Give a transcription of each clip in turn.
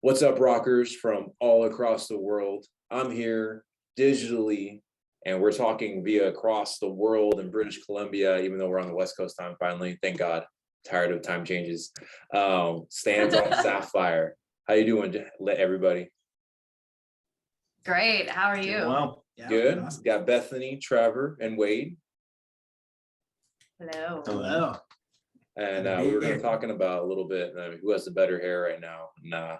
What's up, rockers from all across the world? I'm here digitally, and we're talking via across the world in British Columbia, even though we're on the West Coast time finally. Thank God. Tired of time changes. Stands on Sapphire. How you doing, everybody? Great. How are you? Well, Yeah, Good. awesome. Got Bethany, Trevor, and Wade. Hello. Hello. And we were going to talking about a little bit who has the better hair right now. Nah.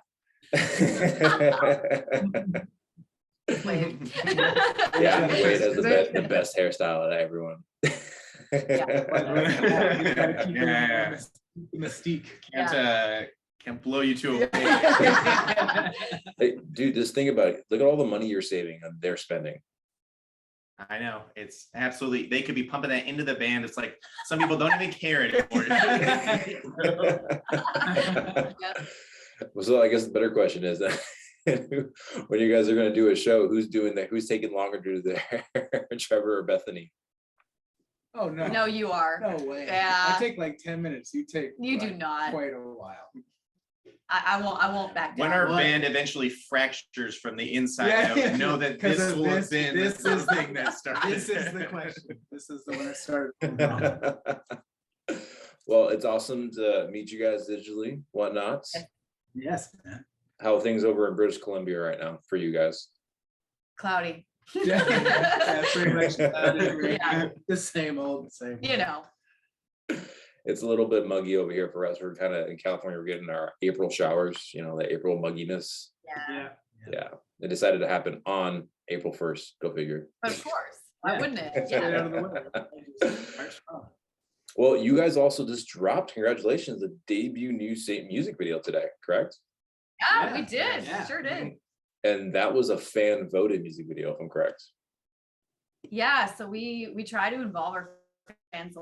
Wade. Yeah, Wade has the best hairstyle out of everyone. Yeah. Mystique. Can't blow you to a Hey, dude, just think about it. Look at all the money you're saving and they're spending. I know, it's absolutely, they could be pumping that into the band. It's like some people don't even care anymore. So I guess the better question is that when you guys are going to do a show, who's doing that? Who's taking longer to do the hair, Trevor or Bethany? Oh no. No, you are. No way. Yeah. I take like 10 minutes. You take You do not. quite a while. I won't back down. When our What? band eventually fractures from the inside out, Yeah. know that 'Cause this of will have this- been this the is the- thing that started. This is the question. This is the one that started. Well, it's awesome to meet you guys digitally, whatnot. Yes, man. How are things over in British Columbia right now for you guys? Cloudy. Yeah, pretty much Yeah. the same old, same. You know. It's a little bit muggy over here for us. We're kind of in California, we're getting our April showers, the April mugginess. Yeah. Yeah. It decided to happen on April 1st. Go figure. But of course. Why Yeah. wouldn't it? Right Yeah. out of the way. Well, you guys also just dropped, congratulations, the debut new music video today, correct? Yeah, we did. Yeah. Sure did. And that was a fan voted music video, if I'm correct. Yeah. So we try to involve our fans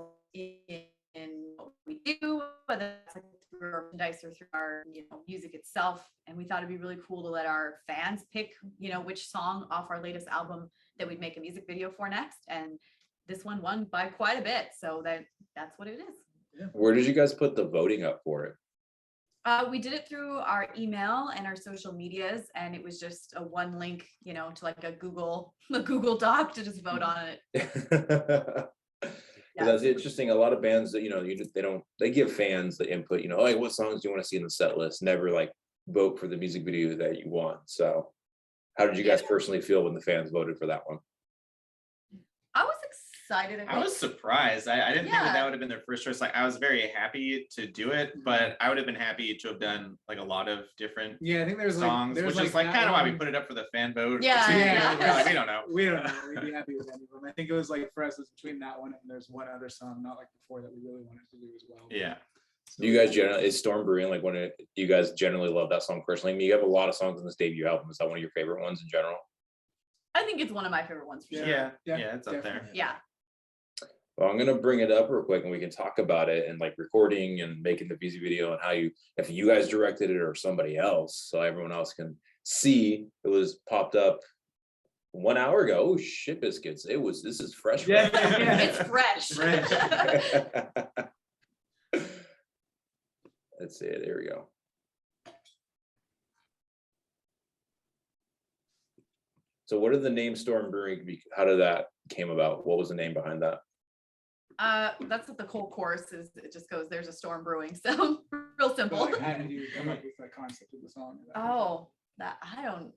in what we do, whether it's like through our merchandise or through our music itself. And we thought it'd be really cool to let our fans pick which song off our latest album that we'd make a music video for next. And this one won by quite a bit, so that's what it is. Where did you guys put the voting up for it? We did it through our email and our social medias, and it was just a one link to like a Google Doc to just vote on it. Yeah. That's interesting. A lot of bands that they give fans the input, like what songs do you want to see in the set list, never like vote for the music video that you want. So how did you guys personally feel when the fans voted for that one? I was excited. I was surprised. I didn't think that Yeah. would have been their first choice. Like, I was very happy to do it, but I would have been happy to have done like a lot of different Yeah, I think there's songs, like, which is like kind of why we put it up for the fan vote. Yeah, yeah. We're like, we don't know. We don't know. We'd be happy with any of them. I think it was like for us, it's between that one and there's one other song, not like before, that we really wanted to do as well. Yeah. Do you guys generally, is Storm Brewing like you guys generally love that song personally? I mean, you have a lot of songs on this debut album. Is that one of your favorite ones in general? I think it's one of my favorite ones for sure. Yeah, Yeah, it's up there. definitely. Yeah. Well, I'm gonna bring it up real quick and we can talk about it and like recording and making the music video and how if you guys directed it or somebody else, so everyone else can see. It was popped up 1 hour ago. Oh shit biscuits. This is fresh. Yeah. It's fresh. Let's see it. There we go. So what did the name Storm Brewing how did that came about? What was the name behind that? That's what the whole chorus is. It just goes, "There's a storm brewing." So real simple. Like, how did you come up with the concept of the song? Oh, that I don't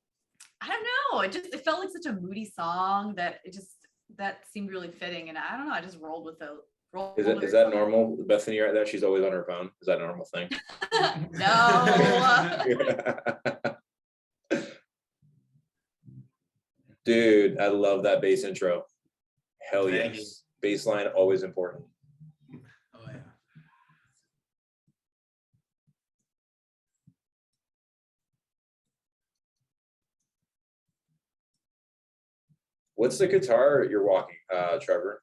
know. It felt like such a moody song that that seemed really fitting, and I don't know. I just rolled with the roll. Is that normal? Bethany right there, she's always on her phone. Is that a normal thing? No. Dude, I love that bass intro. Hell Thank yes. Bass line always important. Oh yeah. What's the guitar you're walking, Trevor?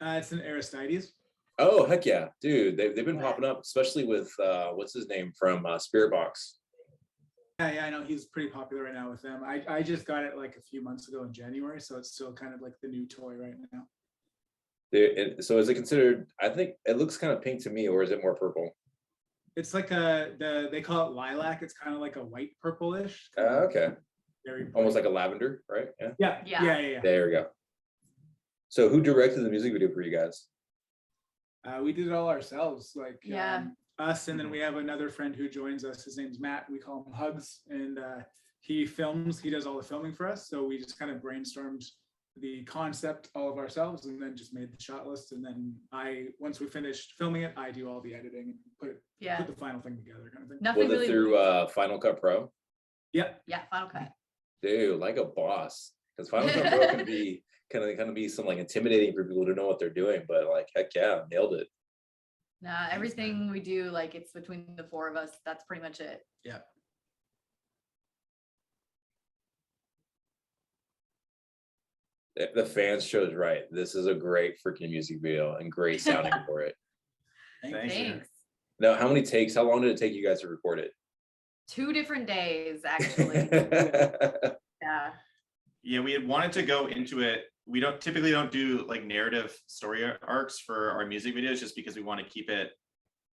It's an Aristides. Oh heck yeah, dude! They've been Right. popping up, especially with what's his name from Spirit Box. Yeah, I know he's pretty popular right now with them. I just got it like a few months ago in January, so it's still kind of like the new toy right now. So is it considered? I think it looks kind of pink to me, or is it more purple? It's like they call it lilac. It's kind of like a white purplish. Okay. Very Almost bright. like a lavender, right? Yeah. Yeah. There we go. So who directed the music video for you guys? We did it all ourselves, like Yeah. us, and then we have another friend who joins us. His name's Matt. We call him Hugs, and he films. He does all the filming for us. So we just kind of brainstormed the concept all of ourselves, and then just made the shot list. And then once we finished filming it, I do all the editing and put the final thing together, kind of thing. Nothing Was it really. through Final Cut Pro? Yeah. Yeah, Final Cut. Dude, like a boss. Because Final Cut Pro can be kind of be some like intimidating for people to know what they're doing, but like heck yeah, nailed it. Nah, everything we do, like it's between the four of us. That's pretty much it. Yeah. The fans chose right. This is a great freaking music video and great sounding for it. Thank you. Thanks. Now, how many takes? How long did it take you guys to record it? 2 different days, actually. Yeah. Yeah, we had wanted to go into it. We typically don't do like narrative story arcs for our music videos, just because we want to keep it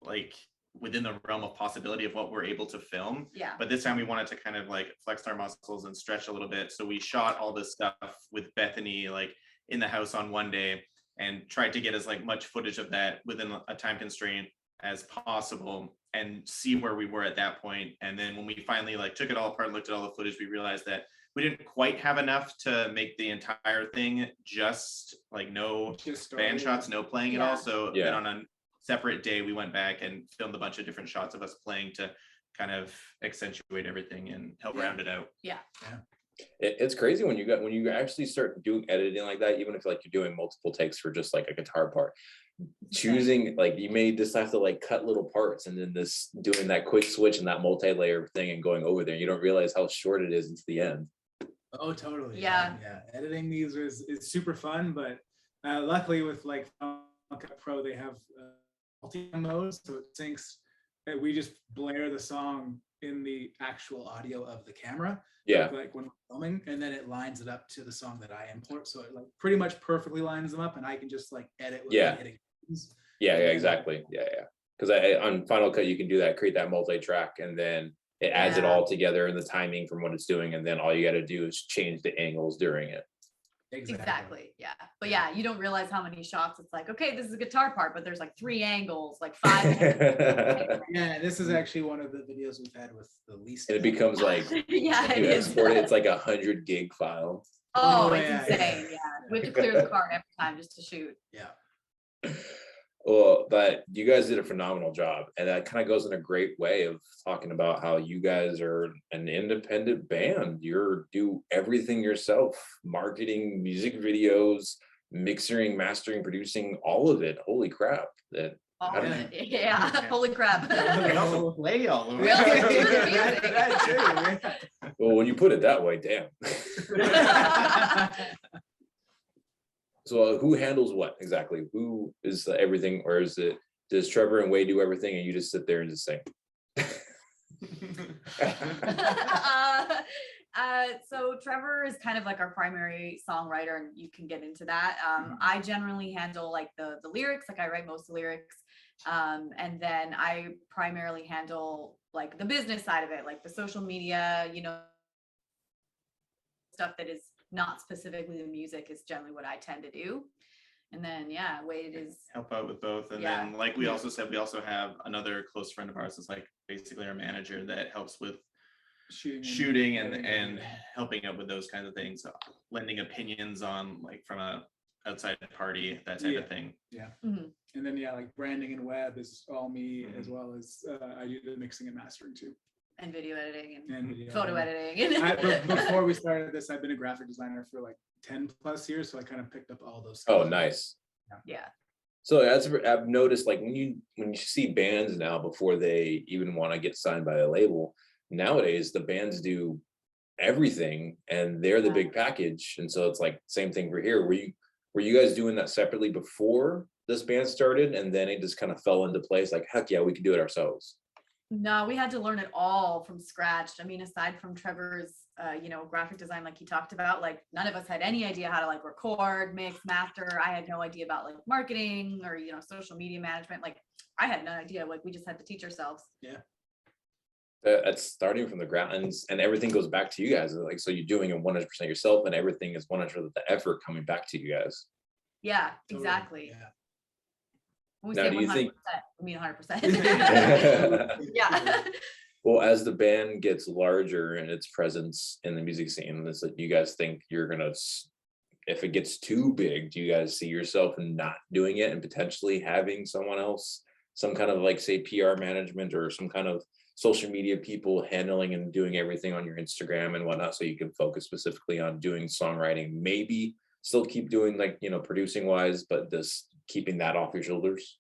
like within the realm of possibility of what we're able to film. Yeah. But this time we wanted to kind of like flex our muscles and stretch a little bit. So we shot all this stuff with Bethany like in the house on one day and tried to get as like much footage of that within a time constraint as possible and see where we were at that point. And then when we finally like took it all apart and looked at all the footage, we realized that we didn't quite have enough to make the entire thing just like no band shots, no playing at all. So then on a separate day, we went back and filmed a bunch of different shots of us playing to kind of accentuate everything and help round it out. Yeah. It's crazy when you actually start doing editing like that, even if like you're doing multiple takes for just like a guitar part. Choosing like you may just have to like cut little parts and then doing that quick switch and that multi-layer thing and going over there. You don't realize how short it is into the end. Oh, totally. Yeah. Editing these is super fun, but luckily with like Final Cut Pro, they have multi mode, so it syncs. We just blare the song in the actual audio of the camera. Yeah. Like when we're filming, and then it lines it up to the song that I import. So it like pretty much perfectly lines them up, and I can just like edit without hitting buttons. Yeah, exactly. Yeah. Because on Final Cut, you can do that, create that multi-track, and then it adds it all together in the timing from what it's doing. And then all you got to do is change the angles during it. Exactly. Yeah. But yeah, you don't realize how many shots it's like, okay, this is a guitar part, but there's like 3 angles, like 5. Yeah, this is actually one of the videos we've had with the least. And it becomes like, yeah, you export it, it's like 100 gig file. Oh, it's insane. Yeah. We have to clear the card every time just to shoot. Yeah. Well, but you guys did a phenomenal job. And that kind of goes in a great way of talking about how you guys are an independent band. You do everything yourself, marketing, music videos, mixing, mastering, producing, all of it. Holy crap. All of it. Yeah. Holy crap. We also play all over. We also do the music. Well, when you put it that way, damn. So who handles what exactly? Who is everything, or does Trevor and Wade do everything and you just sit there and just sing? So Trevor is kind of like our primary songwriter, and you can get into that. I generally handle like the lyrics, like I write most of the lyrics. And then I primarily handle like the business side of it, like the social media, stuff that is not specifically the music is generally what I tend to do. And then Wade is help out with both. And then like we also said, we also have another close friend of ours that's like basically our manager that helps with shooting and helping out with those kinds of things, lending opinions on like from a outside party, that type of thing. And then like branding and web is all me, as well as I do the mixing and mastering too. And video editing and video photo editing. Before we started this, I've been a graphic designer for like 10 plus years, so I kind of picked up all those skills. Oh, nice. Yeah. So I've noticed, like when you see bands now before they even want to get signed by a label, nowadays the bands do everything and they're the big package, and so it's like same thing for here. Were you guys doing that separately before this band started, and then it just kind of fell into place? Like heck yeah, we could do it ourselves. No, we had to learn it all from scratch. I mean, aside from Trevor's graphic design, like he talked about, like none of us had any idea how to like record, mix, master. I had no idea about like marketing or, social media management. Like I had no idea, like we just had to teach ourselves. Yeah. That's starting from the ground, and everything goes back to you guys. Like, so you're doing it 100% yourself, and everything is 100% the effort coming back to you guys. Yeah, Totally. exactly. Yeah. When we Now, say do you 100%, think- we mean 100%. Yeah. Well, as the band gets larger and its presence in the music scene, is that you guys think you're gonna, if it gets too big, do you guys see yourself not doing it and potentially having someone else, some kind of like say PR management or some kind of social media people handling and doing everything on your Instagram and whatnot, so you can focus specifically on doing songwriting, maybe still keep doing like, producing wise, but just keeping that off your shoulders?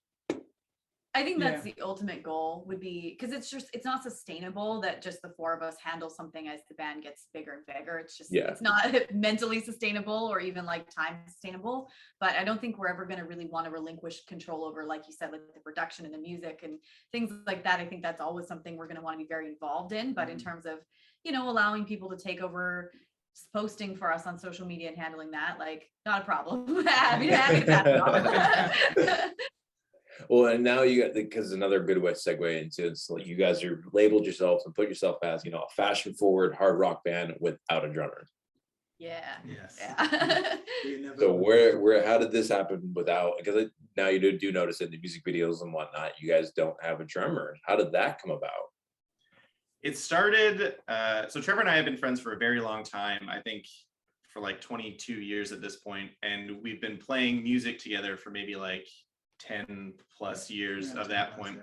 I think that's the ultimate goal would be, because it's not sustainable that just the four of us handle something as the band gets bigger and bigger. It's just, it's not mentally sustainable or even like time sustainable. But I don't think we're ever going to really want to relinquish control over, like you said, like the production and the music and things like that. I think that's always something we're going to want to be very involved in. But in terms of, allowing people to take over posting for us on social media and handling that, like not a problem. happy to pass it on. Well, and now you got, because another good way to segue into it's like you guys are labeled yourselves and put yourself as, a fashion forward hard rock band without a drummer. Yeah. Yes. Yeah. So how did this happen without, because now you do notice in the music videos and whatnot, you guys don't have a drummer. How did that come about? It started, so Trevor and I have been friends for a very long time, I think for like 22 years at this point, and we've been playing music together for maybe like 10 plus years of that point.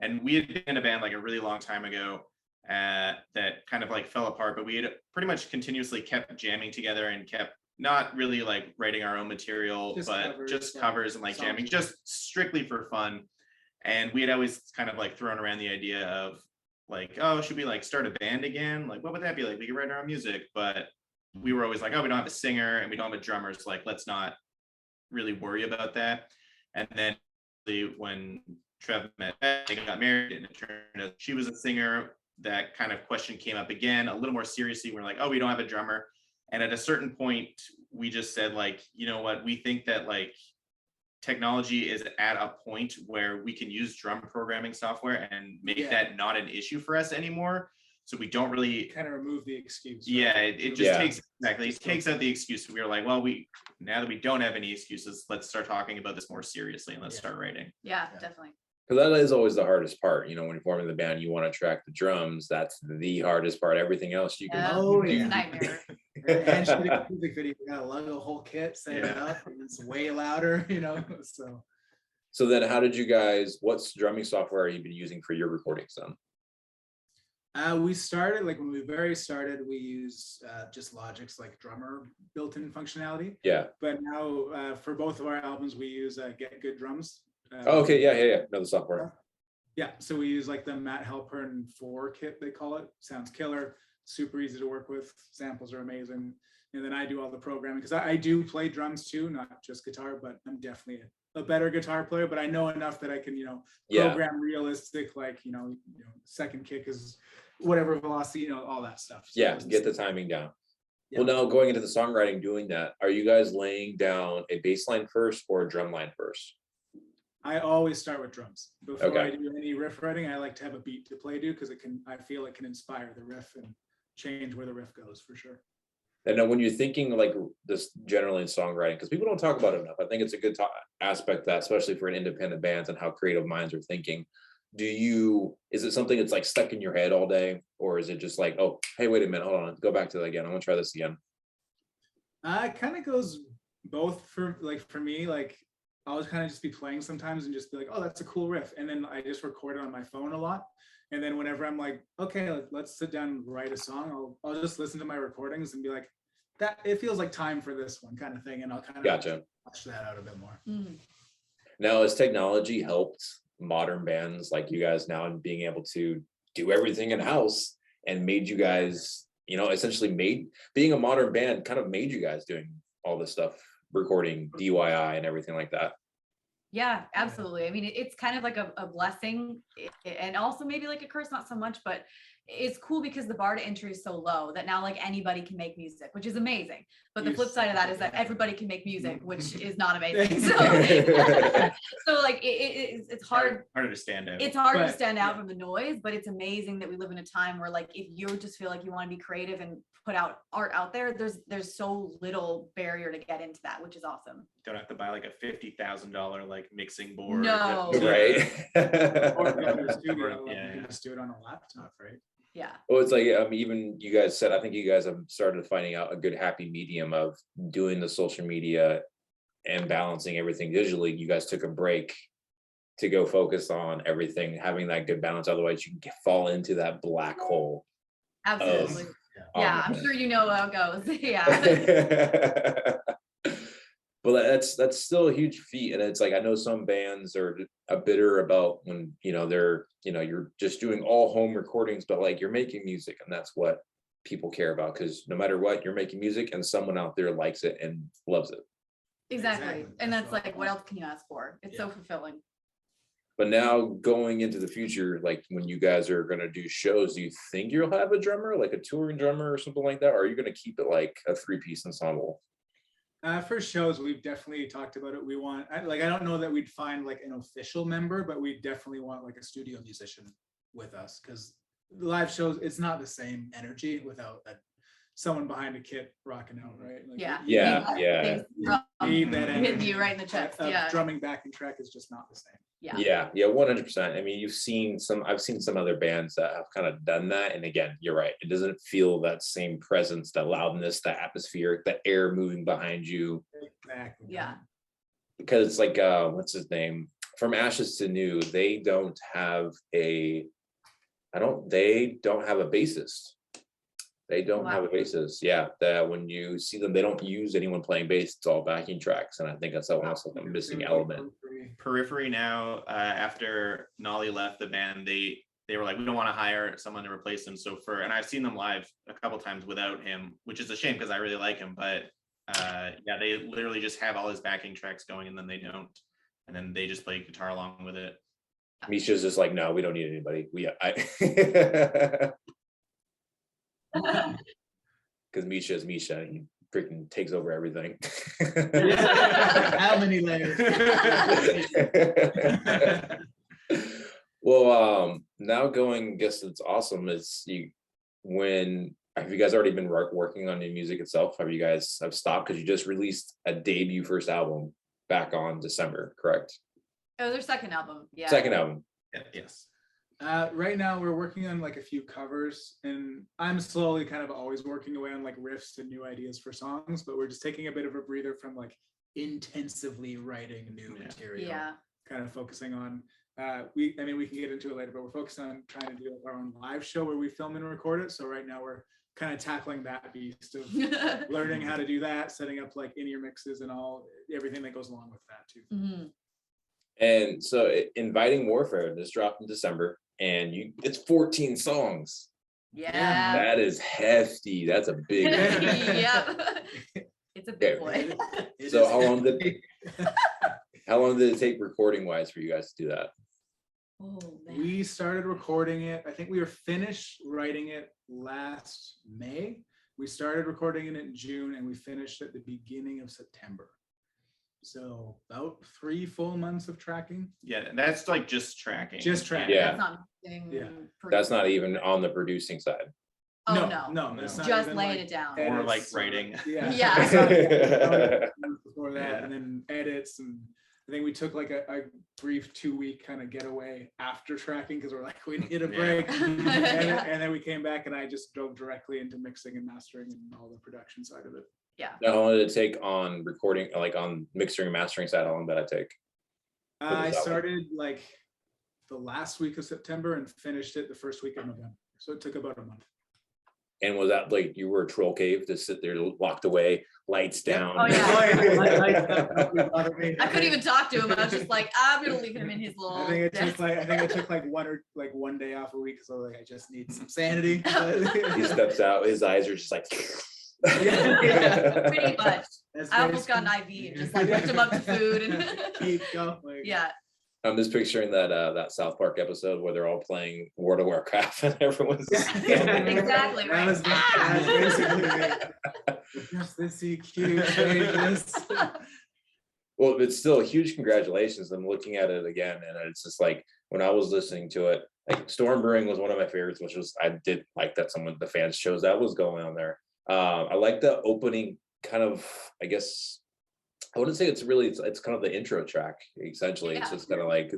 And we had been in a band like a really long time ago that kind of like fell apart, but we had pretty much continuously kept jamming together and kept not really like writing our own material, but just covers and like jamming, just strictly for fun. And we had always kind of like thrown around the idea of like, oh, should we like start a band again? Like, what would that be like? We could write our own music, but we were always like, oh, we don't have a singer and we don't have a drummer. So like, let's not really worry about that. And then when Trev met Beth, they got married, and it turned out she was a singer. That kind of question came up again, a little more seriously. We're like, oh, we don't have a drummer. And at a certain point, we just said like, you know what? We think that like technology is at a point where we can use drum programming software and make that not an issue for us anymore. So we don't really kind of remove the excuse. Right? Yeah, it just takes out the excuse. We were like, well, now that we don't have any excuses, let's start talking about this more seriously and let's start writing. Yeah, definitely. Because that is always the hardest part. When you're forming the band, you want to track the drums. That's the hardest part. Everything else you can. It's a nightmare. And shoot a music video, you gotta lug a whole kit, set it up, and it's way louder, So then, how did you guys? What's drumming software have you been using for your recordings then? We started, like when we very started, we used just Logic's like drummer built-in functionality. Yeah. But now for both of our albums, we use Get Good Drums. Okay, yeah. Know the software. Yeah, so we use like the Matt Halpern 4 kit, they call it. Sounds killer, super easy to work with. Samples are amazing. And then I do all the programming because I do play drums too, not just guitar, but I'm definitely a better guitar player, but I know enough that I can, program realistic, like, second kick is whatever velocity, all that stuff. So get the timing down. Yeah. Well, now going into the songwriting, doing that, are you guys laying down a bass line first or a drum line first? I always start with drums. Before I do any riff writing, I like to have a beat to play to because I feel it can inspire the riff and change where the riff goes for sure. And now when you're thinking like this generally in songwriting, because people don't talk about it enough, I think it's a good aspect that, especially for an independent band and how creative minds are thinking. Is it something that's like stuck in your head all day? Or is it just like, oh, hey, wait a minute, hold on, go back to that again. I want to try this again. It kind of goes both for me, like I'll kind of just be playing sometimes and just be like, oh, that's a cool riff. And then I just record it on my phone a lot. And then whenever I'm like, okay, let's sit down and write a song, I'll just listen to my recordings and be like, that it feels like time for this one kind of thing. And I'll kind of watch that out a bit more. Mm. Now, has technology helped modern bands like you guys now in being able to do everything in house and made you guys, essentially being a modern band kind of made you guys doing all this stuff, recording DIY and everything like that? Yeah, absolutely. I mean, it's kind of like a blessing and also maybe like a curse, not so much, but it's cool because the bar to entry is so low that now like anybody can make music, which is amazing. But the flip side of that is that everybody can make music, which is not amazing. So, so like it's harder to stand out. It's hard to stand out from the noise, but it's amazing that we live in a time where like if you just feel like you want to be creative and put out art out there, there's so little barrier to get into that, which is awesome. Don't have to buy like a $50,000 like mixing board. No. Right. Or go to the studio, like, Yeah. you can just do it on a laptop, right? Yeah. Well, it's like even you guys said, I think you guys have started finding out a good happy medium of doing the social media and balancing everything digitally. You guys took a break to go focus on everything, having that good balance. Otherwise, you can fall into that black hole. Absolutely. Yeah, I'm sure you know how it goes. Yeah. Well, that's still a huge feat, and it's like I know some bands are a bitter about when they're you're just doing all home recordings, but like you're making music, and that's what people care about, because no matter what, you're making music, and someone out there likes it and loves it. Exactly. And that's like, what else can you ask for? It's so fulfilling. But now going into the future, like when you guys are going to do shows, do you think you'll have a drummer, like a touring drummer or something like that? Or are you going to keep it like a 3-piece ensemble? For shows, we've definitely talked about it. We want, I don't know that we'd find like an official member, but we definitely want like a studio musician with us, because the live shows, it's not the same energy without someone behind a kit rocking out, right? Like, Yeah. Yeah. you need that Hitting energy. you right in the chest. Yeah. Drumming back and track is just not the same. Yeah. Yeah, 100%. I mean, I've seen some other bands that have kind of done that. And again, you're right. It doesn't feel that same presence, the loudness, the atmosphere, the air moving behind you. Exactly. Yeah. Because it's like, what's his name? From Ashes to New, they don't have a bassist. They don't have a bassist. Yeah, that when you see them, they don't use anyone playing bass. It's all backing tracks, and I think that's also a missing element. Periphery now, after Nolly left the band, they were like, we don't want to hire someone to replace him. And I've seen them live a couple times without him, which is a shame because I really like him. But yeah, they literally just have all his backing tracks going, and then they don't, and then they just play guitar along with it. Misha's just like, no, we don't need anybody. Because Misha is Misha. He freaking takes over everything. How many layers? Well, now going, I guess it's awesome. Have you guys already been working on new music itself? Have you guys stopped? Because you just released a debut first album back on December, correct? Oh, their second album. Yeah. Second album. Yeah, yes. Right now we're working on like a few covers, and I'm slowly kind of always working away on like riffs and new ideas for songs, but we're just taking a bit of a breather from like intensively writing new material. Yeah. Kind of focusing on we can get into it later, but we're focused on trying to do our own live show where we film and record it. So right now we're kind of tackling that beast of learning how to do that, setting up like in-ear mixes and everything that goes along with that too. Mm-hmm. And so Inviting Warfare, this dropped in December, and it's 14 songs. Yeah. That is hefty. That's a big Yep. It's a big boy. So how long did it take recording wise for you guys to do that? Oh, man. We started recording it. I think we were finished writing it last May. We started recording it in June, and we finished at the beginning of September. So about 3 full months of tracking. Yeah, that's like just tracking. Just tracking. Yeah. That's not mixing, Yeah. That's not even on the producing side. Oh, No, that's not just even, laying like, it down. Or like edits, writing. Yeah. Yeah. Before that, Yeah. and then edits, and I think we took like a brief 2-week kind of getaway after tracking because we're like, we need a break. And then we came back, and I just dove directly into mixing and mastering and all the production side of it. Yeah. How long did it take on recording, like on mixing and mastering side? How long did that take? I started like the last week of September and finished it the first week of November. So it took about a month. And was that like you were a troll cave to sit there locked away, lights down? Oh, yeah. I I couldn't even talk to him. I was just like, I'm gonna leave him in his little. I desk. think I took like 1 day off a week. So like, I just need some sanity. He steps out, his eyes are just like. Pretty much. That's I almost got an IV and just like whipped him up to food and keep going. yeah. I'm just picturing that South Park episode where they're all playing World of Warcraft and everyone's Exactly, right. That was basically it. Just this EQ, change this. Well, it's still huge congratulations. I'm looking at it again, and it's just like when I was listening to it, like Storm Brewing was one of my favorites, which was I did like that some of the fans chose that was going on there. I like the opening kind of, I guess I wouldn't say it's kind of the intro track, essentially. It's Yeah. just kind of like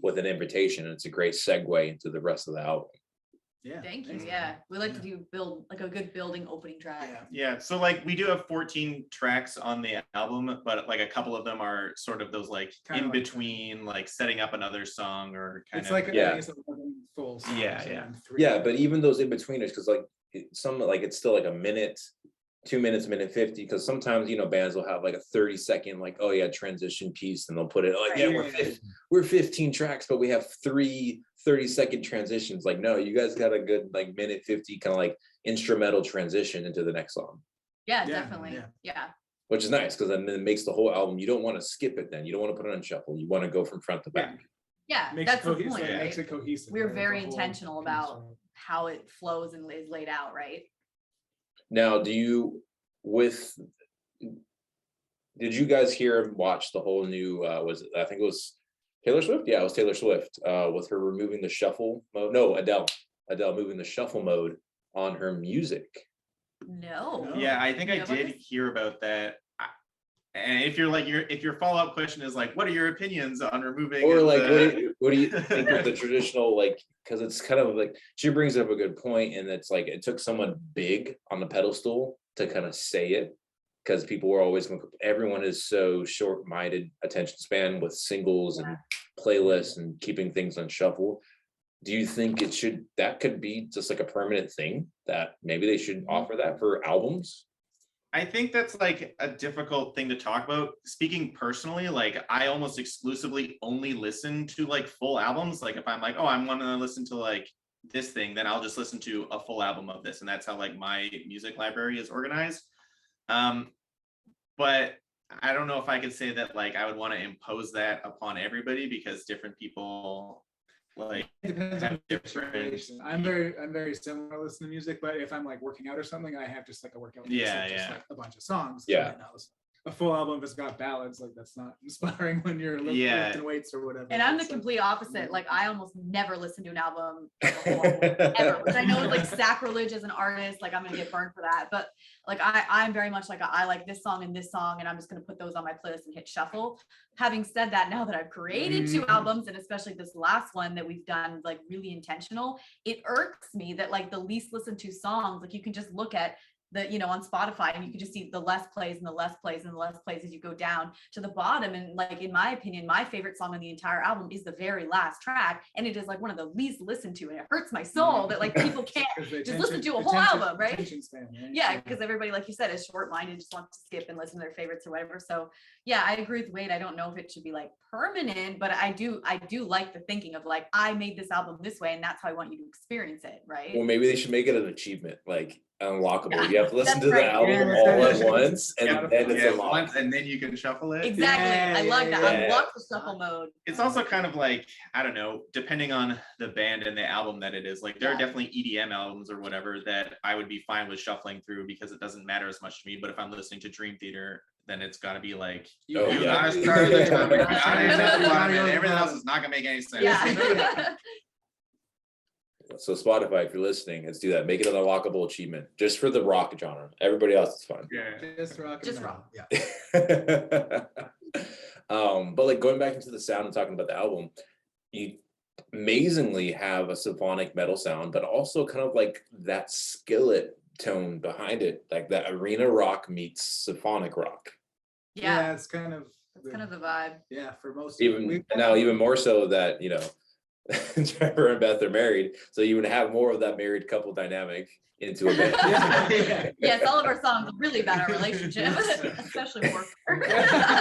with an invitation. It's a great segue into the rest of the album. Yeah. Thank you. Yeah, we like to build like a good building opening track. Yeah, so like we do have 14 tracks on the album, but like a couple of them are sort of those like Kinda in like- between, like setting up another song or kind It's of like Yeah. it's 11 full songs Yeah, and yeah. then 3. Yeah, but even those in betweeners, because like some like it's still like a minute, 2 minutes, minute 50. Because sometimes bands will have like a 30-second like, oh yeah, transition piece, and they'll put it like, yeah, we're 15 tracks, but we have 3 30-second transitions. Like, no, you guys got a good like minute 50 kind of like instrumental transition into the next song, Yeah, Yeah, definitely. yeah. Yeah. which is nice because then it makes the whole album. You don't want to skip it. Then you don't want to put it on shuffle. You want to go from front to back. Yeah, Makes that's the it point, cohesive. right? Makes it cohesive. We're right? It's a very whole intentional piece, about right? how it flows and is laid out, right? Now, did you guys hear and watch the whole new I think it was Taylor Swift? Yeah, it was Taylor Swift with her removing the shuffle mode. No, Adele moving the shuffle mode on her music. No. No. Yeah, I think You I know about did this? hear about that. And if your follow-up question is like, what are your opinions on removing Or like the- what do you think of the traditional, like, because it's kind of like she brings up a good point, and it's like it took someone big on the pedestal to kind of say it, because people were always everyone is so short-minded attention span with singles and playlists and keeping things on shuffle. Do you think that could be just like a permanent thing that maybe they should offer that for albums? I think that's like a difficult thing to talk about. Speaking personally, like I almost exclusively only listen to like full albums. Like if I'm like, oh, I'm wanting to listen to like this thing, then I'll just listen to a full album of this. And that's how like my music library is organized. But I don't know if I could say that like I would want to impose that upon everybody, because different people like It depends on have the different. situation. I'm very similar to listen to music, but if I'm like working out or something, I have just like a workout list Yeah, of just yeah. like a bunch of songs. Yeah. And I'll listen. A full album, if it's got ballads, like that's not inspiring when you're Yeah. lifting weights or whatever. And I'm the So- complete opposite. Like I almost never listen to an album like, a whole album, ever, which I know is like sacrilege as an artist. Like I'm gonna get burned for that. But like I'm very much like I like this song, and I'm just gonna put those on my playlist and hit shuffle. Having said that, now that I've created 2 albums, and especially this last one that we've done like really intentional, it irks me that like the least listened to songs, like you can just look at on Spotify, and you can just see the less plays and the less plays and the less plays as you go down to the bottom. And like, in my opinion, my favorite song on the entire album is the very last track. And it is like one of the least listened to. And it hurts my soul that like people can't 'Cause the just listen to a attention- whole attention- album, right? attention span, right? Yeah, because everybody, like you said, is short-minded, just wants to skip and listen to their favorites or whatever. So yeah, I agree with Wade. I don't know if it should be like permanent, but I do like the thinking of like, I made this album this way, and that's how I want you to experience it, right? Well, maybe they should make it an achievement, like unlockable. Yeah, You have to listen that's to the right. album Yeah, all that's at right. once, and Yeah, then it's Yeah, unlocked. once, and then you can shuffle it. Exactly. I like that. Yeah. Unlock the shuffle mode. It's also kind of like, I don't know, depending on the band and the album that it is. Like there are Yeah. definitely EDM albums or whatever that I would be fine with shuffling through because it doesn't matter as much to me. But if I'm listening to Dream Theater, then it's got to be like, Oh, you yeah. gotta start at the top, you gotta Yeah. end at the bottom, and Yeah. everything else is not gonna make any sense. Yeah. So Spotify, if you're listening, let's do that. Make it an unlockable achievement just for the rock genre. Everybody else is fun. Yeah. Just rock. and Just roll. rock. Yeah. But like going back into the sound and talking about the album, you amazingly have a symphonic metal sound, but also kind of like that skillet tone behind it, like that arena rock meets symphonic rock. Yeah. It's kind of That's kind of the vibe. yeah for most Even now, even more so that Trevor and Beth are married, so you would have more of that married couple dynamic into a band. yeah. Yes, all of our songs are really about our relationship, especially Warfare.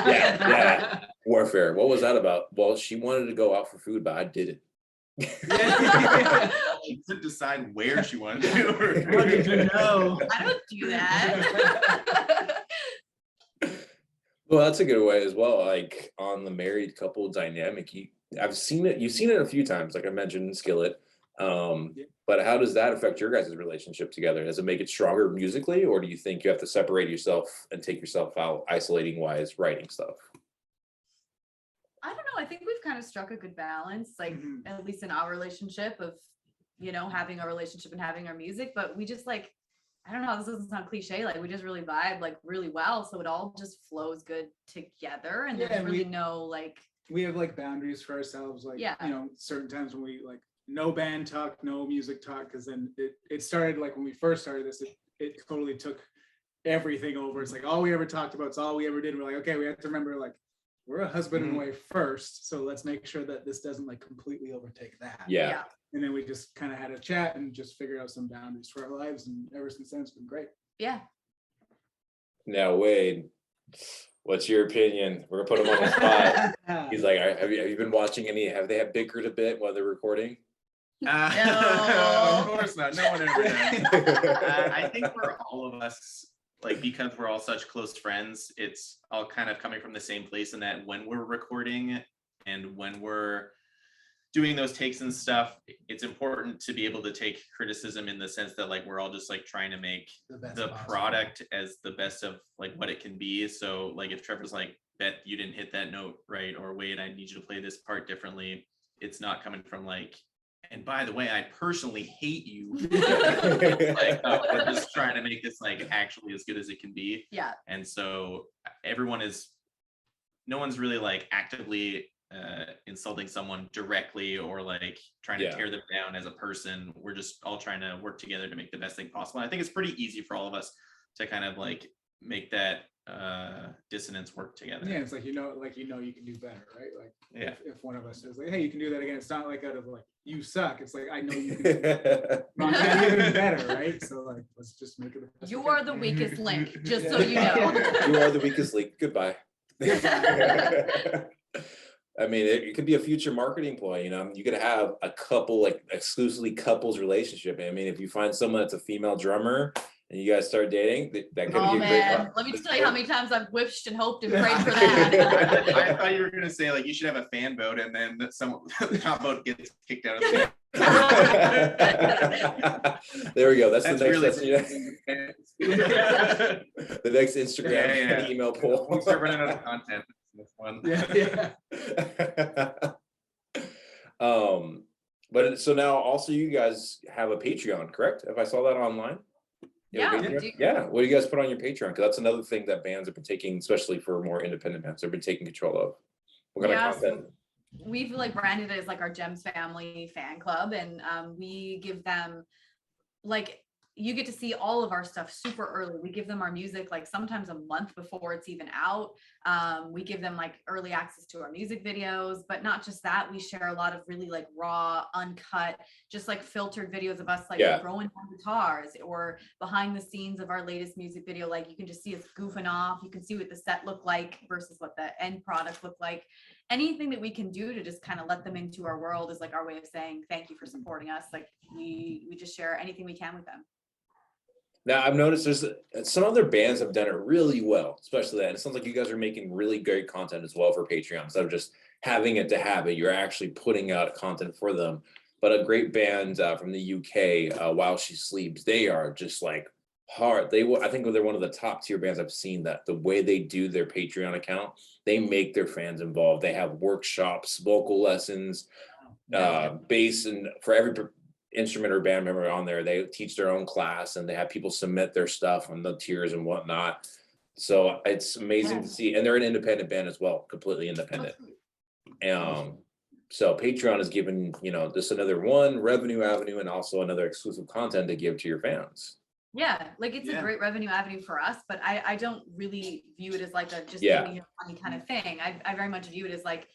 Yeah. Warfare. What was that about? Well, she wanted to go out for food, but I didn't. She couldn't decide where she wanted to. How did you know? I don't do that. Well, that's a good way as well. Like on the married couple dynamic, I've seen it. You've seen it a few times, like I mentioned, Skillet. Yeah. But how does that affect your guys' relationship together? Does it make it stronger musically, or do you think you have to separate yourself and take yourself out, isolating wise, writing stuff? I don't know. I think we've kind of struck a good balance, like at least in our relationship of, having a relationship and having our music, but we just like, I don't know, this doesn't sound cliche, like we just really vibe like really well. So it all just flows good together. And Yeah, there's and really no like, we have like boundaries for ourselves, like, Yeah. Certain times when we like no band talk, no music talk, because then it started like when we first started this, it totally took everything over. It's like all we ever talked about, it's all we ever did. We're like, okay, we have to remember, like, we're a husband and wife first, so let's make sure that this doesn't like completely overtake that. Yeah. And then we just kind of had a chat and just figured out some boundaries for our lives, and ever since then it's been great. Yeah. Now, Wade, what's your opinion? We're gonna put him on the spot. He's like, have you been watching any? Have they had bickered a bit while they're recording? No. Of course not. No one ever does. I think for all of us, like, because we're all such close friends, it's all kind of coming from the same place in that when we're recording and when we're doing those takes and stuff, it's important to be able to take criticism in the sense that like we're all just like trying to make the product as the best of like what it can be. So like if Trevor's like, Beth, you didn't hit that note right, or Wade, I need you to play this part differently, it's not coming from like, and by the way, I personally hate you. Like, we're just trying to make this like actually as good as it can be. Yeah. And so no one's really like actively insulting someone directly or like trying to tear them down as a person. We're just all trying to work together to make the best thing possible. I think it's pretty easy for all of us to kind of like make that dissonance work together. Yeah, it's like you can do better, right? Like if one of us says like, hey, you can do that again, it's not like out of like you suck. It's like I know you can do even better, right? So like let's just make it the best. You are the weakest link, just so you know. You are the weakest link. Goodbye. I mean, it could be a future marketing ploy. You could have a couple, like exclusively couples relationship. I mean, if you find someone that's a female drummer and you guys start dating, that could be a great. Let me tell you how many times I've wished and hoped and prayed for that. I thought you were gonna say like you should have a fan vote and then the top vote gets kicked out of the There we go. That's the next. Really The next Instagram email poll. We'll start running out of content. This one. But so now also you guys have a Patreon, correct? If I saw that online. Yeah, What do you guys put on your Patreon? Because that's another thing that bands have been taking, especially for more independent bands, they've been taking control of. What kind of content? We've like branded it as like our Gems Family fan club, and we give them like, you get to see all of our stuff super early. We give them our music like sometimes a month before it's even out. We give them like early access to our music videos, but not just that, we share a lot of really like raw, uncut, just like filtered videos of us like throwing down guitars or behind the scenes of our latest music video. Like you can just see us goofing off. You can see what the set looked like versus what the end product looked like. Anything that we can do to just kind of let them into our world is like our way of saying thank you for supporting us. Like we just share anything we can with them. Now I've noticed there's some other bands have done it really well, especially that. It sounds like you guys are making really great content as well for Patreon. Instead of just having it to have it, you're actually putting out content for them. But a great band from the UK, While She Sleeps, they are just like hard. I think they're one of the top tier bands I've seen. That the way they do their Patreon account, they make their fans involved. They have workshops, vocal lessons, bass, and for every instrument or band member on there, they teach their own class and they have people submit their stuff on the tiers and whatnot. So it's amazing to see, and they're an independent band as well, completely independent. So Patreon is giving this another one revenue avenue and also another exclusive content to give to your fans. Yeah, like it's a great revenue avenue for us, but I don't really view it as like a just give me your money kind of thing. I very much view it as like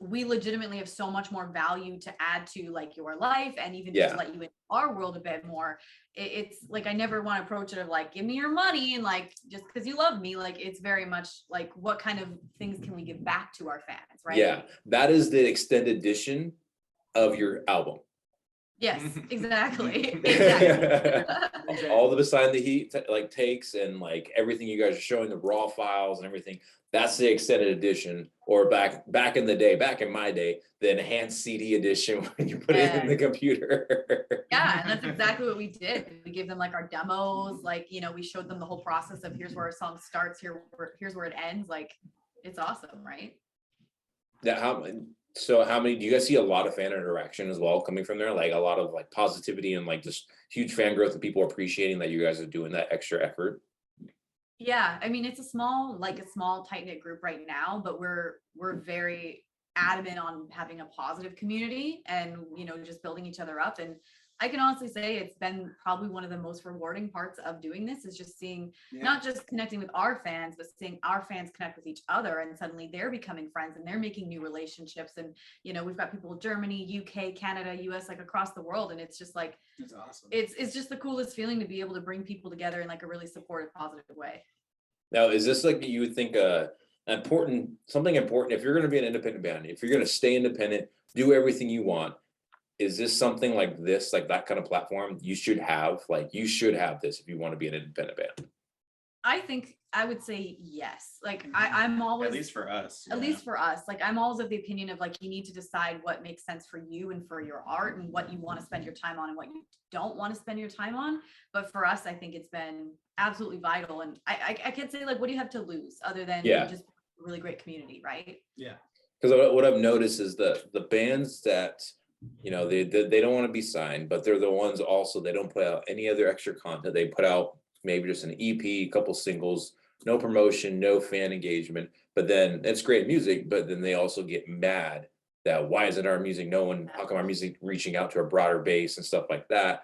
we legitimately have so much more value to add to like your life and even just let you in our world a bit more. It's like I never want to approach it of like give me your money and like just because you love me. Like it's very much like what kind of things can we give back to our fans, right? Yeah, that is the extended edition of your album. Yes, exactly. Exactly. All the behind the heat like takes and like everything you guys are showing, the raw files and everything, that's the extended edition, or back in the day, back in my day, the enhanced CD edition when you put it in the computer. Yeah, and that's exactly what we did. We gave them like our demos, like, you know, we showed them the whole process of here's where our song starts, here's where it ends. Like, it's awesome, right? Yeah, how many do you guys see? A lot of fan interaction as well coming from there, like a lot of like positivity and like just huge fan growth and people appreciating that you guys are doing that extra effort. Yeah, I mean, it's a small tight-knit group right now, but we're very adamant on having a positive community and, you know, just building each other up. And I can honestly say it's been probably one of the most rewarding parts of doing this, is just seeing, not just connecting with our fans, but seeing our fans connect with each other, and suddenly they're becoming friends and they're making new relationships. And, you know, we've got people in Germany, UK, Canada, US, like across the world. And it's just like, It's awesome. it's just the coolest feeling to be able to bring people together in like a really supportive, positive way. Now, is this like you would think something important if you're going to be an independent band, if you're going to stay independent, do everything you want? Is this something like this, like that kind of platform you should have? Like, you should have this if you want to be an independent band. I think I would say yes. Like I'm always, At least for us. at least for us, like I'm always of the opinion of like, you need to decide what makes sense for you and for your art and what you want to spend your time on and what you don't want to spend your time on. But for us, I think it's been absolutely vital. And I can't say like, what do you have to lose other than just a really great community, right? Yeah. Because what I've noticed is the bands that, you know, they don't want to be signed, but they're the ones also, they don't put out any other extra content. They put out maybe just an EP, a couple singles, no promotion, no fan engagement, but then it's great music, but then they also get mad that why isn't our music how come our music reaching out to a broader base and stuff like that?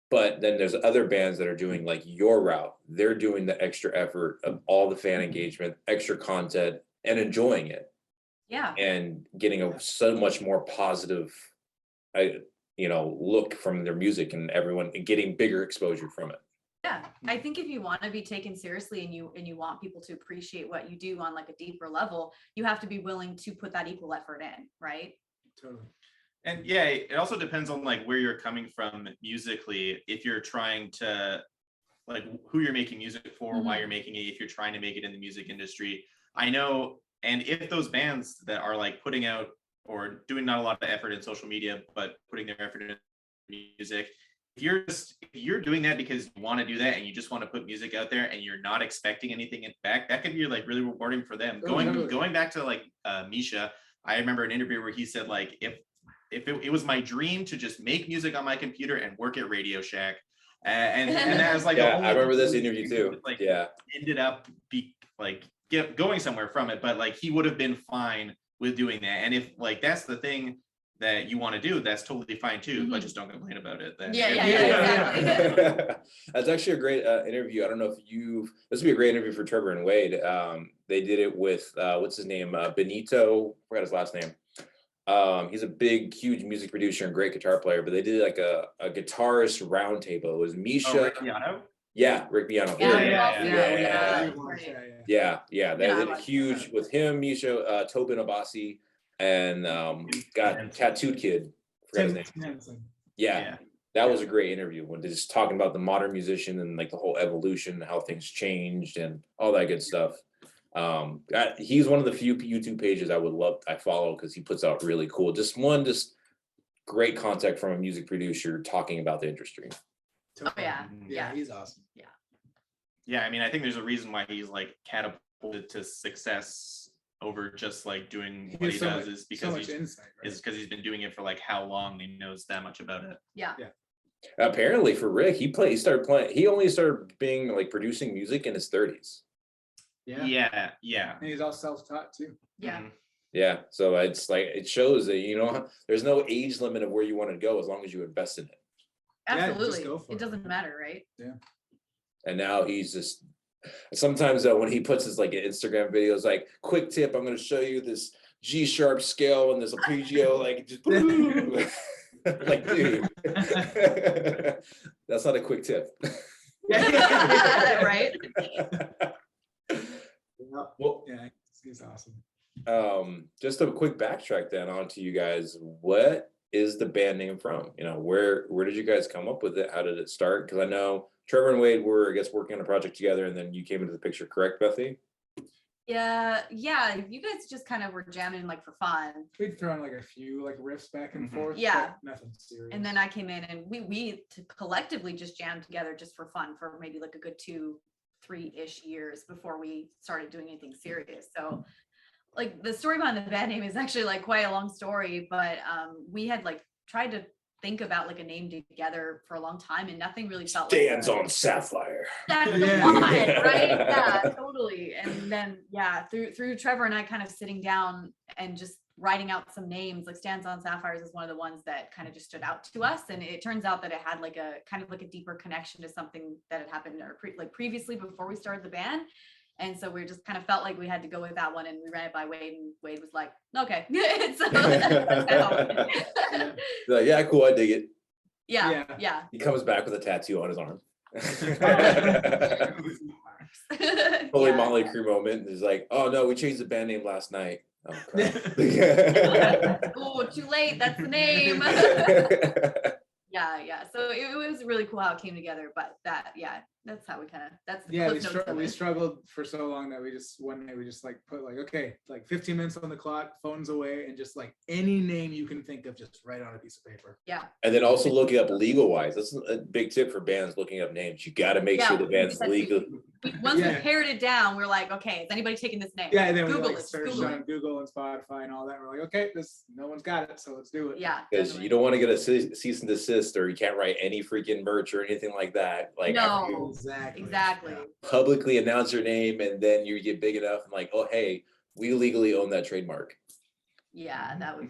But then there's other bands that are doing like your route. They're doing the extra effort of all the fan engagement, extra content, and enjoying it. Yeah. And getting so much more positive, look from their music, and everyone getting bigger exposure from it. Yeah, I think if you want to be taken seriously and you want people to appreciate what you do on like a deeper level, you have to be willing to put that equal effort in, right? Totally. And yeah, it also depends on like where you're coming from musically. If you're trying to, like, who you're making music for, why you're making it, if you're trying to make it in the music industry. I know, and if those bands that are like putting out or doing not a lot of effort in social media, but putting their effort in music, if you're doing that because you want to do that and you just want to put music out there and you're not expecting anything back, that could be like really rewarding for them. Going back to like Misha, I remember an interview where he said like, if it was my dream to just make music on my computer and work at Radio Shack, and that was like I remember this interview too. Like, yeah, ended up going somewhere from it, but like he would have been fine with doing that. And if like that's the thing that you want to do, that's totally fine too, but just don't complain about it then. Exactly. That's actually a great interview. I don't know if this would be a great interview for Trevor and Wade. They did it with what's his name, Benito, forgot his last name. He's a big, huge music producer and great guitar player, but they did like a guitarist roundtable. It was Misha. Rick Piano? Yeah, Rick Piano. Yeah. They did a huge with him, Misha, Tobin Abasi, and got Tattooed Kid. Forgot his name. Yeah. That was a great interview when they're just talking about the modern musician and like the whole evolution, how things changed and all that good stuff. He's one of the few YouTube pages I follow because he puts out really cool, just great content from a music producer talking about the industry. Oh yeah, he's awesome. Yeah, I mean, I think there's a reason why he's like catapulted to success over just like doing what he does is because he's been doing it for like how long, he knows that much about it. Yeah. Apparently for Rick, he only started being like producing music in his 30s. Yeah. And he's all self-taught too. Yeah. Yeah. So it's like, it shows that, there's no age limit of where you want to go as long as you invest in it. Absolutely. It doesn't matter, right? Yeah. And now he's just, sometimes when he puts his like Instagram videos, like, quick tip, I'm going to show you this G sharp scale and this arpeggio, like just like, dude, that's not a quick tip. Right. Well, he's awesome. Just a quick backtrack then onto you guys. What is the band name from? Where did you guys come up with it? How did it start? Because I know Trevor and Wade were, I guess, working on a project together, and then you came into the picture, correct, Bethy? Yeah, you guys just kind of were jamming like for fun. We'd throw in like a few like riffs back and forth. Yeah. But nothing serious. And then I came in and we collectively just jammed together just for fun for maybe like a good 2-3-ish years before we started doing anything serious. So like the story behind the band name is actually like quite a long story, but we had like tried to think about like a name together for a long time and nothing really felt Stands like on Sapphire. that's the Yeah. one, right? Yeah, totally. And then through Trevor and I kind of sitting down and just writing out some names, like Stands on Sapphires is one of the ones that kind of just stood out to us. And it turns out that it had like a kind of like a deeper connection to something that had happened previously before we started the band. And so we just kind of felt like we had to go with that one, and we ran it by Wade, and Wade was like, okay. So that's how Like, yeah, cool, I dig it. yeah. He comes back with a tattoo on his arm. Yeah. Holy Motley Crue moment. He's like, oh no, we changed the band name last night. Oh crap. Oh, too late. That's the name. Yeah. So it was really cool how it came together. But that's how we kind of, that's the Yeah, cliff notes of we it. struggled for so long that one day we just like put like, okay, like 15 minutes on the clock, phones away, and just like any name you can think of, just write on a piece of paper. Yeah. And then also looking up legal wise. That's a big tip for bands looking up names. You got to make sure the band's legal. Once we Yeah. pared it down, we're like, okay, is anybody taking this name? Yeah, and then we Google like it. searched Google on it. Google and Spotify and all that. We're like, okay, no one's got it, so let's do it. Yeah. Because definitely. you don't want to get a cease and desist, or you can't write any freaking merch or anything like that. Like after you No. Exactly. Exactly. publicly announce your name and then you get big enough and like, oh hey, we legally own that trademark. Yeah, that was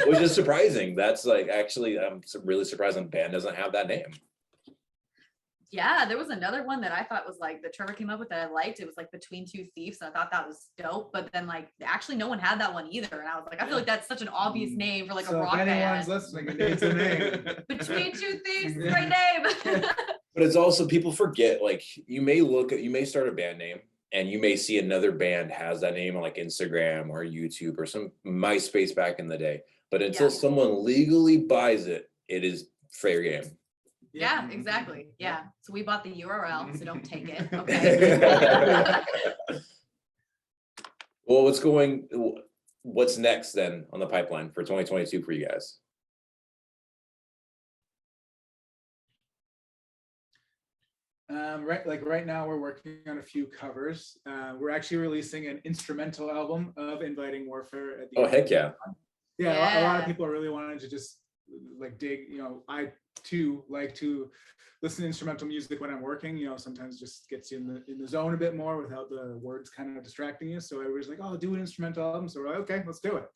Which is surprising. That's like, actually, I'm really surprised the band doesn't have that name. Yeah, there was another one that I thought was like that Trevor came up with that I liked. It was like Between Two Thieves. And I thought that was dope. But then like actually no one had that one either. And I was like, I feel like that's such an obvious name for like So a if rock anyone's band. listening, it needs a name. Between Two Thieves, Yeah. great name. But it's also, people forget, like you may start a band name and you may see another band has that name on like Instagram or YouTube or some MySpace back in the day. But until someone legally buys it, it is fair game. Yeah, exactly. Yeah. So we bought the URL, so don't take it. Okay. Well, what's next then on the pipeline for 2022 for you guys? Right now we're working on a few covers. We're actually releasing an instrumental album of Inviting Warfare at the Oh, heck yeah. Yeah, a lot of people really wanted to just like dig, I too like to listen to instrumental music when I'm working, sometimes just gets you in the zone a bit more without the words kind of distracting you. So everybody's like, oh, do an instrumental album. So we're like, okay, let's do it.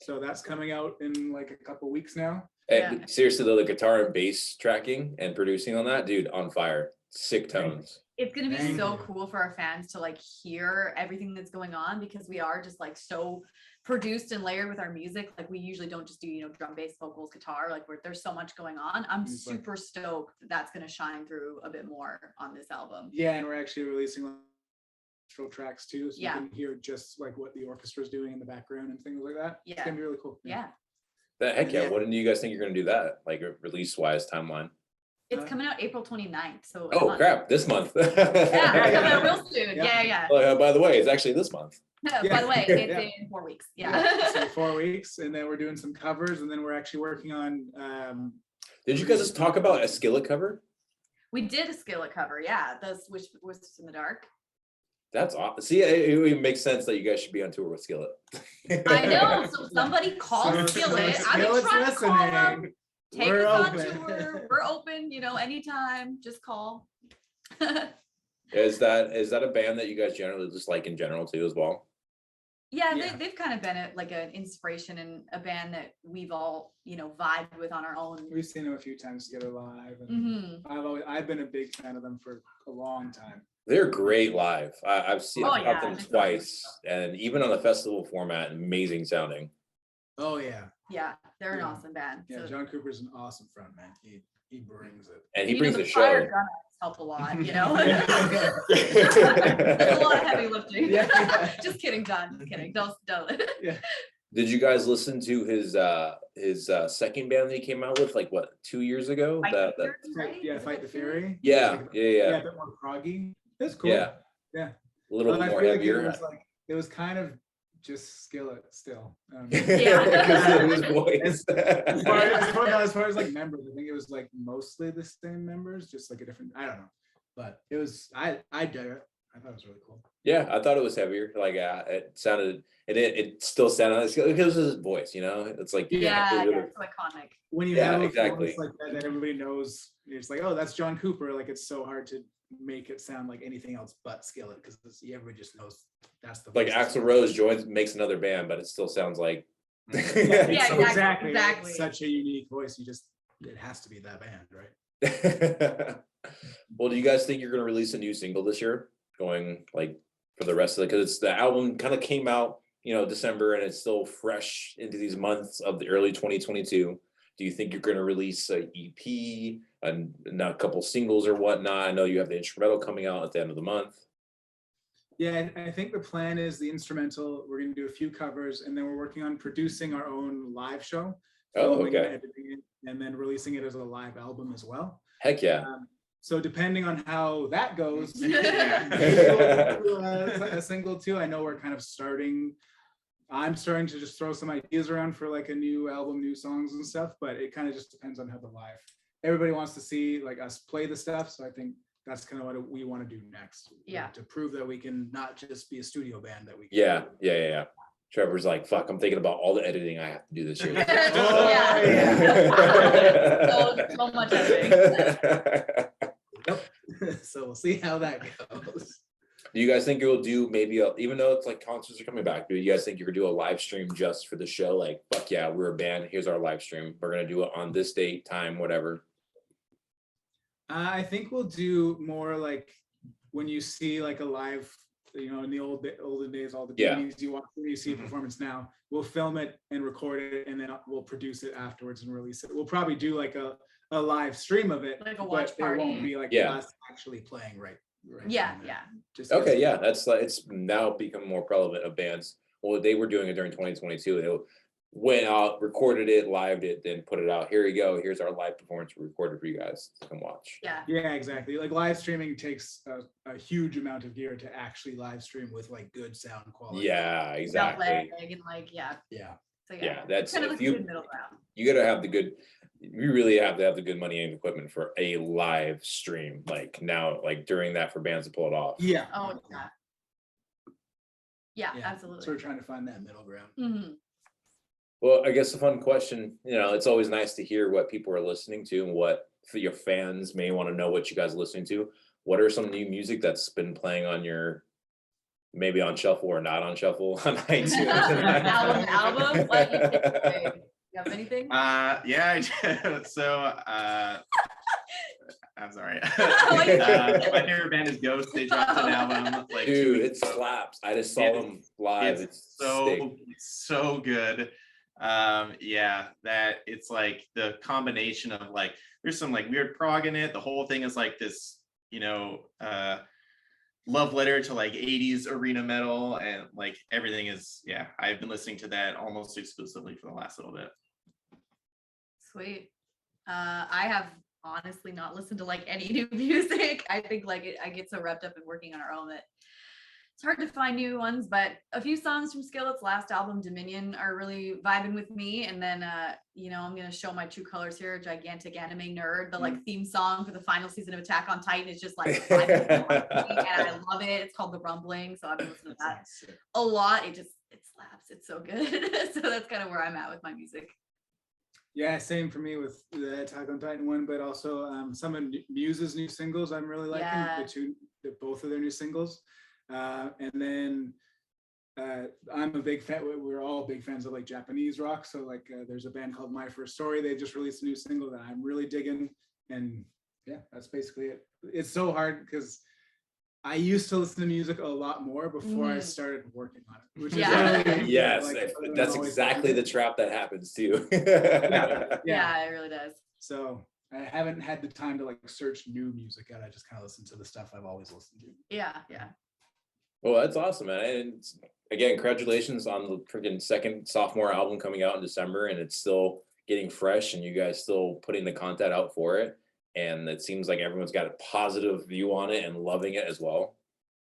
So that's coming out in like a couple weeks now. And seriously though, the guitar and bass tracking and producing on that, dude, on fire. Sick tones. It's gonna be Thank so you. cool for our fans to like hear everything that's going on, because we are just like so produced and layered with our music. Like we usually don't just do drum, bass, vocals, guitar. Like there's so much going on. I'm It's like- super stoked that's gonna shine through a bit more on this album. Yeah, and we're actually releasing orchestral tracks too, so Yeah. you can hear just like what the orchestra is doing in the background and things like that. Yeah. It's gonna be really cool. Yeah, Heck yeah. Yeah. When do you guys think you're gonna do that? Like release wise timeline? it's coming out April 29th. So a Oh month. crap, this month. Yeah, it's coming out real soon. Yeah. Yeah. By the way, it's actually this month. By the way, it's Yeah. in 4 weeks. So 4 weeks, and then we're doing some covers, and then we're actually working on Did you guys just talk about a Skillet cover? We did a Skillet cover. Yeah, the Switch was in the Dark. That's awesome. See, it makes sense that you guys should be on tour with Skillet. I know. So somebody called So Skillet. I've been Skillet's trying to call them. listening. Take We're us on open. tour. We're open, anytime. Just call. Is that a band that you guys generally just like in general too as well? Yeah, Yeah. they've kind of been like an inspiration and a band that we've all, vibed with on our own. We've seen them a few times together live, and Hmm I've been a big fan of them for a long time. They're great live. I've Oh, caught them yeah. twice, and even on the festival format, amazing sounding. Oh yeah, Yeah, they're an Yeah. awesome band. yeah. So, John Cooper's an awesome front man. He brings it. And he you brings know, the prior show. gunners help a lot, There's a lot of heavy lifting. Yeah. Just kidding, John. Just kidding. Don't. Yeah. Did you guys listen to his second band that he came out with like what 2 years ago? Fight That the that Fury, right? Yeah, Is it Fight the Fury. yeah, Like, yeah. a bit more proggy. That's cool. Yeah. Yeah. A little But bit I more feel like heavier. it was kind of just Skillet still. I don't know. Because of his voice. As far as like members, I think it was like mostly the same members, just like a different. I don't know, but it was. I did it. I thought it was really cool. Yeah, I thought it was heavier. Like it sounded, it still sounded like because of his voice. You know, it's like Yeah, it's iconic. When you Yeah, have a exactly. voice like that everybody knows, it's like, oh, that's John Cooper. Like it's so hard to make it sound like anything else but Skillet because everybody just knows that's the like voice. Axl Rose makes another band, but it still sounds like. Yeah, So exactly. It's such a unique voice. It has to be that band, right? Well, do you guys think you're going to release a new single this year? Going like for the rest of it, because the album kind of came out, December, and it's still fresh into these months of the early 2022. Do you think you're going to release a EP and a couple singles or whatnot? I know you have the instrumental coming out at the end of the month. Yeah, I think the plan is the instrumental. We're going to do a few covers, and then we're working on producing our own live show. Oh, filming and okay. editing it, and then releasing it as a live album as well. Heck yeah. So depending on how that goes, a single too. I know we're kind of starting. I'm starting to just throw some ideas around for like a new album, new songs and stuff, but it kind of just depends on how the live. Everybody wants to see like us play the stuff, so I think that's kind of what we want to do next. Yeah. To prove that we can not just be a studio band, that we can. Yeah. Trevor's like, fuck, I'm thinking about all the editing I have to do this year. So much editing. So we'll see how that goes. Do you guys think you'll do maybe even though it's like concerts are coming back, do you guys think you're gonna do a live stream just for the show? Like, fuck yeah, we're a band, here's our live stream. We're gonna do it on this date, time, whatever. I think we'll do more like when you see like a live, in the olden days, all the DVDs you watch, when you see a performance now, we'll film it and record it, and then we'll produce it afterwards and release it. We'll probably do like a live stream of it, like a watch but party. It won't be like us actually playing right. Yeah. Just Okay, yeah, that's like it's now become more prevalent of bands. Well, they were doing it during 2022. They went out, recorded it, lived it, then put it out. Here you go. Here's our live performance we recorded for you guys to come watch. Yeah, exactly. Like live streaming takes a huge amount of gear to actually live stream with like good sound quality. Yeah, exactly. And like, Yeah. So that's kind of if like a good middle ground. You gotta have the good. You really have to have the good money and equipment for a live stream. Like now, like during that for bands to pull it off. Yeah. Oh yeah, absolutely. So we're trying to find that middle ground. Mm-hmm. Well, I guess the fun question, it's always nice to hear what people are listening to and what for your fans may want to know what you guys are listening to. What are some new music that's been playing on your, maybe on shuffle or not on shuffle on iTunes? album? Like, you have anything? Yeah, I do. So, I'm sorry. My favorite band is Ghost. They dropped an album. Like, dude, it slaps. I just saw them live. It's so good. That it's like the combination of like there's some like weird prog in it. The whole thing is like this, love letter to like 80s arena metal, and like everything is I've been listening to that almost exclusively for the last little bit. Sweet. I have honestly not listened to like any new music. I think like I get so wrapped up in working on our own that it's hard to find new ones, but a few songs from Skillet's last album, Dominion, are really vibing with me. And then, I'm going to show my true colors here, a gigantic anime nerd. The like theme song for the final season of Attack on Titan is just like, vibing and I love it. It's called The Rumbling. So I've been listening to that a lot. It slaps. It's so good. So that's kind of where I'm at with my music. Yeah, same for me with the Attack on Titan one, but also some of Muse's new singles I'm really liking. Both of their new singles. And then I'm a big fan. We're all big fans of like Japanese rock. So like there's a band called My First Story. They just released a new single that I'm really digging. And that's basically it. It's so hard because I used to listen to music a lot more before I started working on it. Which is yes, that's exactly the trap that happens too. Yeah, it really does. So I haven't had the time to like search new music out. I just kind of listen to the stuff I've always listened to. Yeah. Well, that's awesome, man. And again, congratulations on the freaking second sophomore album coming out in December, and it's still getting fresh, and you guys still putting the content out for it. And it seems like everyone's got a positive view on it and loving it as well.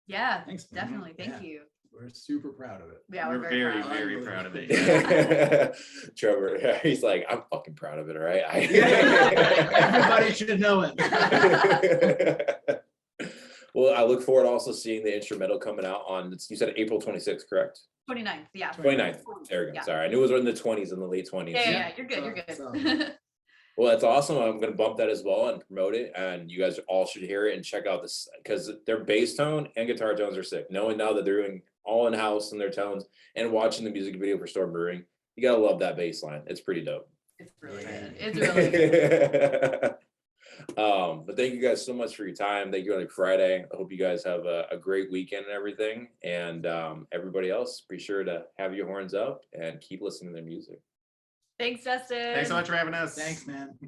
Yeah, Thanks, man. definitely. Thank Yeah. you. We're super proud of it. Yeah, We're very, proud. very proud of it. Trevor, yeah, he's like, I'm fucking proud of it, all right? Everybody should know it. Well, I look forward to also seeing the instrumental coming out on, you said April 26th, correct? 29th. Yeah. 29th. There we go. Yeah. Sorry, I knew it was in the 20s, in the late 20s. Yeah, you're good. You're So- good. Well, that's awesome. I'm going to bump that as well and promote it. And you guys all should hear it and check out this, because their bass tone and guitar tones are sick. Knowing now that they're doing all in-house in their tones and watching the music video for Storm Brewing, you got to love that bass line. It's pretty dope. It's really good. It's really good. But thank you guys so much for your time. Thank you on Friday. I hope you guys have a great weekend and everything. And everybody else, be sure to have your horns up and keep listening to their music. Thanks, Justin. Thanks so much for having us. Thanks, man.